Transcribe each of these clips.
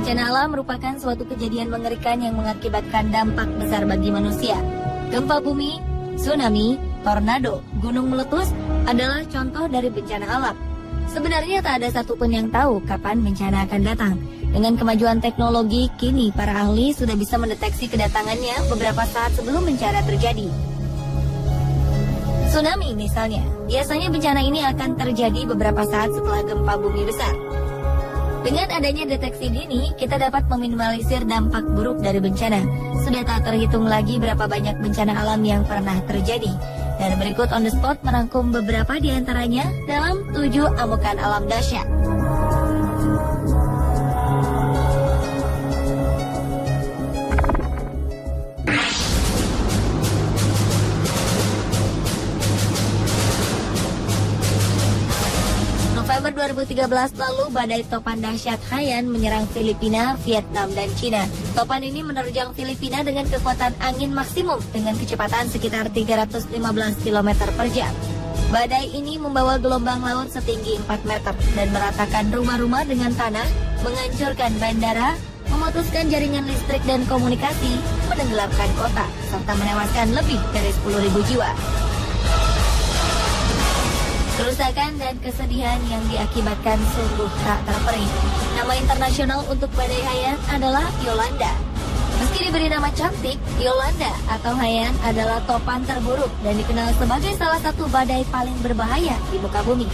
Bencana alam merupakan suatu kejadian mengerikan yang mengakibatkan dampak besar bagi manusia. Gempa bumi, tsunami, tornado, gunung meletus adalah contoh dari bencana alam. Sebenarnya tak ada satupun yang tahu kapan bencana akan datang. Dengan kemajuan teknologi, kini para ahli sudah bisa mendeteksi kedatangannya beberapa saat sebelum bencana terjadi. Tsunami misalnya, biasanya bencana ini akan terjadi beberapa saat setelah gempa bumi besar. Dengan adanya deteksi dini, kita dapat meminimalisir dampak buruk dari bencana. Sudah tak terhitung lagi berapa banyak bencana alam yang pernah terjadi. Dan berikut on the spot merangkum beberapa di antaranya dalam 7 amukan alam dahsyat. November 2013 lalu, badai topan dahsyat Haiyan menyerang Filipina, Vietnam, dan Cina. Topan ini menerjang Filipina dengan kekuatan angin maksimum dengan kecepatan sekitar 315 km per jam. Badai ini membawa gelombang laut setinggi 4 meter dan meratakan rumah-rumah dengan tanah, menghancurkan bandara, memutuskan jaringan listrik dan komunikasi, menenggelamkan kota, serta menewaskan lebih dari 10.000 jiwa. Kerusakan dan kesedihan yang diakibatkan sungguh tak terperi. Nama internasional untuk badai Haiyan adalah Yolanda. Meski diberi nama cantik, Yolanda atau Haiyan adalah topan terburuk dan dikenal sebagai salah satu badai paling berbahaya di muka bumi.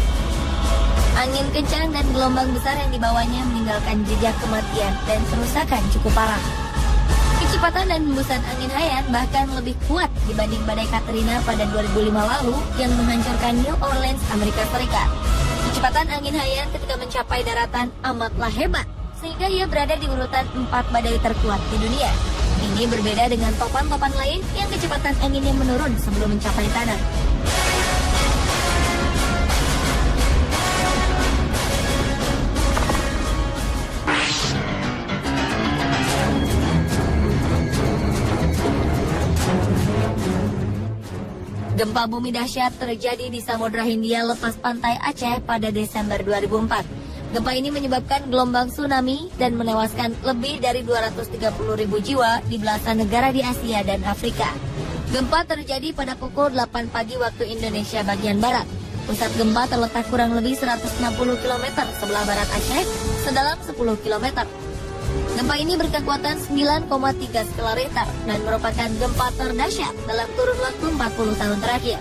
Angin kencang dan gelombang besar yang dibawanya meninggalkan jejak kematian dan kerusakan cukup parah. Kecepatan dan hembusan angin Haiyan bahkan lebih kuat dibanding badai Katrina pada 2005 lalu yang menghancurkan New Orleans, Amerika Serikat. Kecepatan angin Haiyan ketika mencapai daratan amatlah hebat, sehingga ia berada di urutan 4 badai terkuat di dunia. Ini berbeda dengan topan-topan lain yang kecepatan anginnya menurun sebelum mencapai tanah. Gempa bumi dahsyat terjadi di Samudra Hindia lepas pantai Aceh pada Desember 2004. Gempa ini menyebabkan gelombang tsunami dan menewaskan lebih dari 230.000 jiwa di belasan negara di Asia dan Afrika. Gempa terjadi pada pukul 8 pagi waktu Indonesia bagian barat. Pusat gempa terletak kurang lebih 160 km sebelah barat Aceh, sedalam 10 km. Gempa ini berkekuatan 9,3 skala Richter dan merupakan gempa terdahsyat dalam kurun waktu 40 tahun terakhir.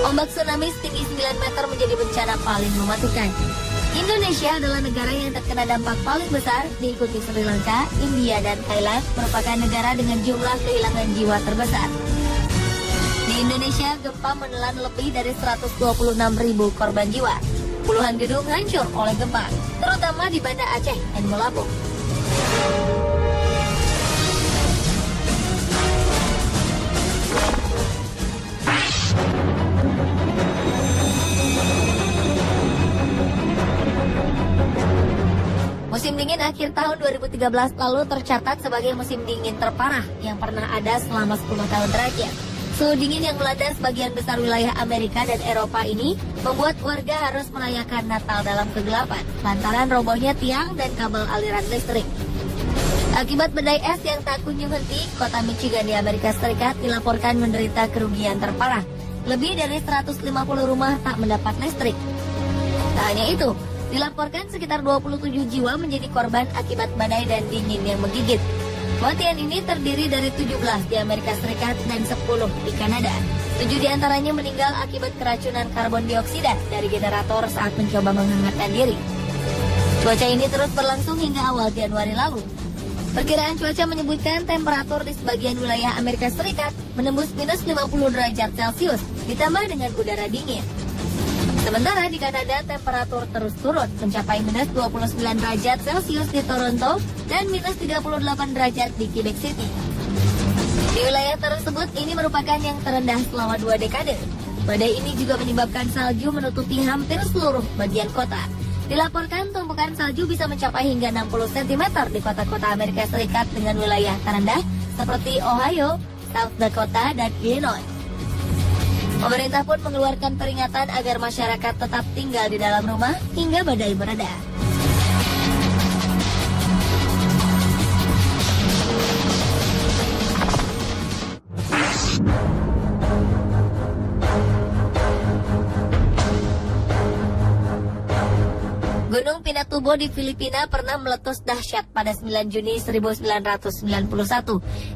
Ombak tsunami setinggi 9 meter menjadi bencana paling mematikan. Indonesia adalah negara yang terkena dampak paling besar, diikuti Sri Lanka, India, dan Thailand, merupakan negara dengan jumlah kehilangan jiwa terbesar. Di Indonesia, gempa menelan lebih dari 126.000 korban jiwa. Puluhan gedung hancur oleh gempa, terutama di Banda Aceh dan Melabu. Musim dingin akhir tahun 2013 lalu tercatat sebagai musim dingin terparah yang pernah ada selama 10 tahun terakhir. Suhu dingin yang melanda sebagian besar wilayah Amerika dan Eropa ini membuat warga harus merayakan Natal dalam kegelapan lantaran robohnya tiang dan kabel aliran listrik. Akibat badai es yang tak kunjung henti, kota Michigan di Amerika Serikat dilaporkan menderita kerugian terparah. Lebih dari 150 rumah tak mendapat listrik. Tak hanya itu, dilaporkan sekitar 27 jiwa menjadi korban akibat badai dan dingin yang menggigit. Kematian ini terdiri dari 17 di Amerika Serikat dan 10 di Kanada. 7 diantaranya meninggal akibat keracunan karbon dioksida dari generator saat mencoba menghangatkan diri. Cuaca ini terus berlangsung hingga awal Januari lalu. Perkiraan cuaca menyebutkan temperatur di sebagian wilayah Amerika Serikat menembus minus 50 derajat Celcius ditambah dengan udara dingin. Sementara di Kanada temperatur terus turun mencapai minus 29 derajat Celcius di Toronto dan minus 38 derajat di Quebec City. Di wilayah tersebut ini merupakan yang terendah selama 2 dekade. Badai ini juga menyebabkan salju menutupi hampir seluruh bagian kota. Dilaporkan tumpukan salju bisa mencapai hingga 60 cm di kota-kota Amerika Serikat dengan wilayah terendah seperti Ohio, South Dakota, dan Illinois. Pemerintah pun mengeluarkan peringatan agar masyarakat tetap tinggal di dalam rumah hingga badai mereda. Gunung Pinatubo di Filipina pernah meletus dahsyat pada 9 Juni 1991.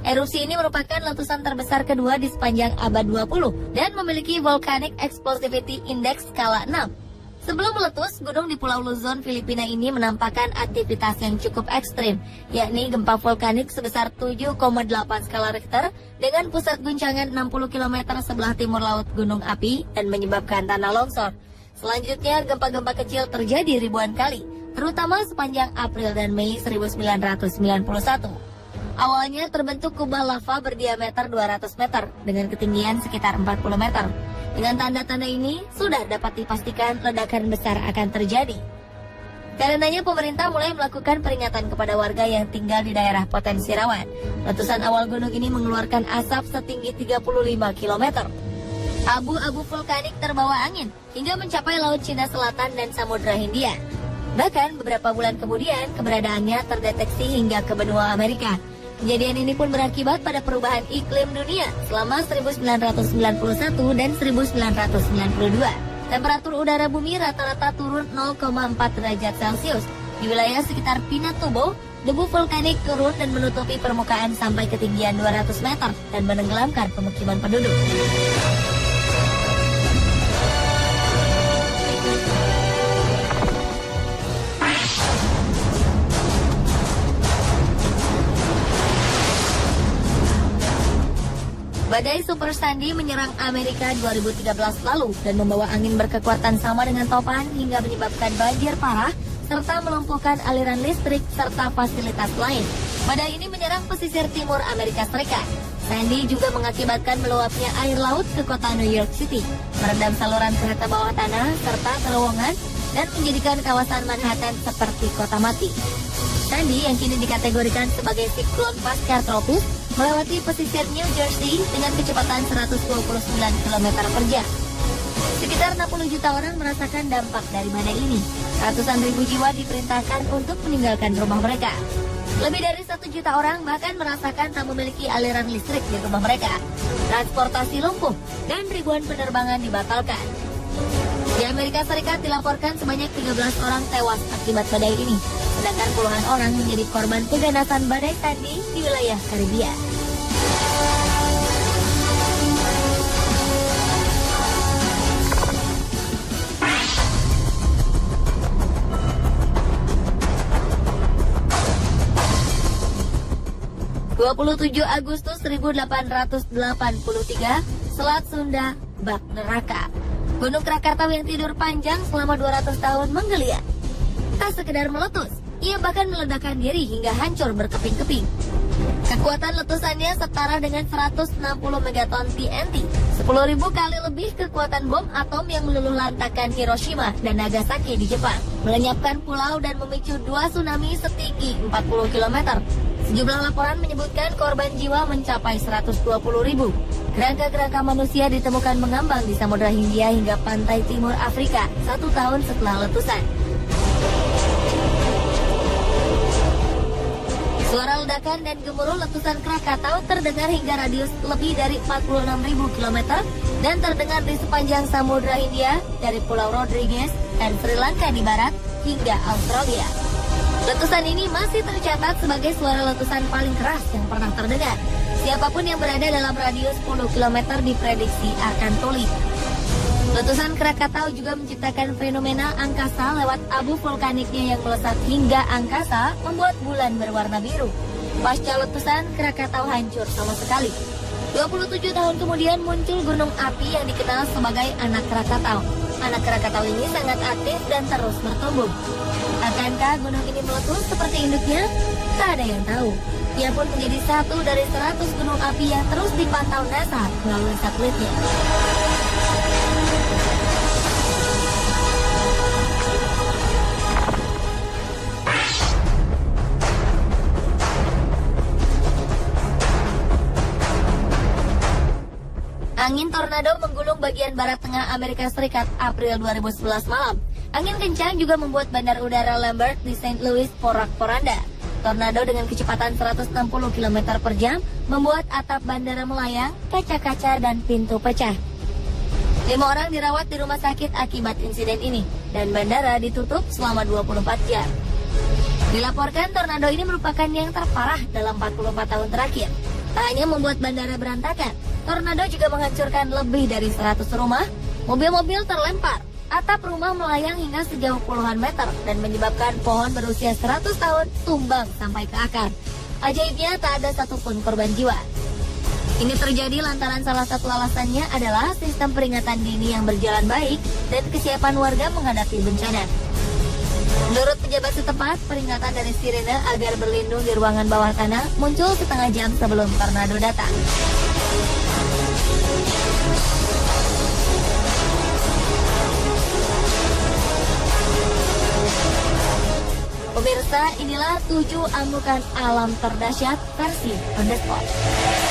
Erupsi ini merupakan letusan terbesar kedua di sepanjang abad 20 dan memiliki Volcanic Explosivity Index skala 6. Sebelum meletus, gunung di Pulau Luzon, Filipina ini menampakkan aktivitas yang cukup ekstrim, yakni gempa vulkanik sebesar 7,8 skala Richter dengan pusat guncangan 60 km sebelah timur laut gunung api dan menyebabkan tanah longsor. Selanjutnya, gempa-gempa kecil terjadi ribuan kali, terutama sepanjang April dan Mei 1991. Awalnya terbentuk kubah lava berdiameter 200 meter dengan ketinggian sekitar 40 meter. Dengan tanda-tanda ini, sudah dapat dipastikan ledakan besar akan terjadi. Karenanya pemerintah mulai melakukan peringatan kepada warga yang tinggal di daerah potensi rawan. Letusan awal gunung ini mengeluarkan asap setinggi 35 km. Abu-abu vulkanik terbawa angin hingga mencapai Laut Cina Selatan dan Samudra Hindia. Bahkan beberapa bulan kemudian keberadaannya terdeteksi hingga ke benua Amerika. Kejadian ini pun berakibat pada perubahan iklim dunia selama 1991 dan 1992. Temperatur udara bumi rata-rata turun 0,4 derajat Celcius. Di wilayah sekitar Pinatubo, debu vulkanik turun dan menutupi permukaan sampai ketinggian 200 meter dan menenggelamkan pemukiman penduduk. Badai Super Sandy menyerang Amerika 2013 lalu dan membawa angin berkekuatan sama dengan topan hingga menyebabkan banjir parah serta melumpuhkan aliran listrik serta fasilitas lain. Badai ini menyerang pesisir timur Amerika Serikat. Sandy juga mengakibatkan meluapnya air laut ke kota New York City, merendam saluran kereta bawah tanah serta terowongan dan menjadikan kawasan Manhattan seperti kota mati. Sandy yang kini dikategorikan sebagai siklon pasca tropis melewati pesisir New Jersey dengan kecepatan 129 km per jam. Sekitar 60 juta orang merasakan dampak dari badai ini. Ratusan ribu jiwa diperintahkan untuk meninggalkan rumah mereka. Lebih dari 1 juta orang bahkan merasakan tak memiliki aliran listrik di rumah mereka. Transportasi lumpuh dan ribuan penerbangan dibatalkan. Di Amerika Serikat dilaporkan sebanyak 13 orang tewas akibat badai ini, sedangkan puluhan orang menjadi korban keganasan badai Sandy di wilayah Karibia. (27 Agustus 1883) Selat Sunda bak neraka. Gunung Krakatau yang tidur panjang selama 200 tahun menggeliat. Tak sekedar meletus, ia bahkan meledakkan diri hingga hancur berkeping-keping. Kekuatan letusannya setara dengan 160 megaton TNT, 10.000 kali lebih kekuatan bom atom yang meluluh lantakkan Hiroshima dan Nagasaki di Jepang, melenyapkan pulau dan memicu 2 tsunami setinggi 40 km. Sejumlah laporan menyebutkan korban jiwa mencapai 120.000. Kerangka-kerangka manusia ditemukan mengambang di Samudra Hindia hingga pantai timur Afrika 1 tahun setelah letusan. Suara ledakan dan gemuruh letusan Krakatau terdengar hingga radius lebih dari 46.000 km dan terdengar di sepanjang Samudra Hindia dari Pulau Rodrigues dan Sri Lanka di barat hingga Australia. Letusan ini masih tercatat sebagai suara letusan paling keras yang pernah terdengar. Siapapun yang berada dalam radius 10 km diprediksi akan tuli. Letusan Krakatau juga menciptakan fenomena angkasa lewat abu vulkaniknya yang melesat hingga angkasa membuat bulan berwarna biru. Pasca letusan, Krakatau hancur sama sekali. 27 tahun kemudian muncul gunung api yang dikenal sebagai anak Krakatau. Anak Krakatau ini sangat aktif dan terus bertumbuh. Akankah gunung ini meletus seperti induknya? Tak ada yang tahu. Ia pun menjadi satu dari 100 gunung api yang terus dipantau NASA melalui satelitnya. Angin tornado menggulung bagian barat tengah Amerika Serikat April 2011 malam. Angin kencang juga membuat bandar udara Lambert di St. Louis porak-poranda. Tornado dengan kecepatan 160 km per jam membuat atap bandara melayang, kaca-kaca dan pintu pecah. 5 orang dirawat di rumah sakit akibat insiden ini. dan bandara ditutup selama 24 jam. Dilaporkan tornado ini merupakan yang terparah dalam 44 tahun terakhir. Tak hanya membuat bandara berantakan, tornado juga menghancurkan lebih dari 100 rumah, mobil-mobil terlempar, atap rumah melayang hingga sejauh puluhan meter dan menyebabkan pohon berusia 100 tahun tumbang sampai ke akar. Ajaibnya tak ada satupun korban jiwa. Ini terjadi lantaran salah satu alasannya adalah sistem peringatan dini yang berjalan baik dan kesiapan warga menghadapi bencana. Menurut pejabat setempat, peringatan dari sirene agar berlindung di ruangan bawah tanah muncul setengah jam sebelum tornado datang. Pemirsa, inilah 7 amukan alam terdahsyat versi On The Spot.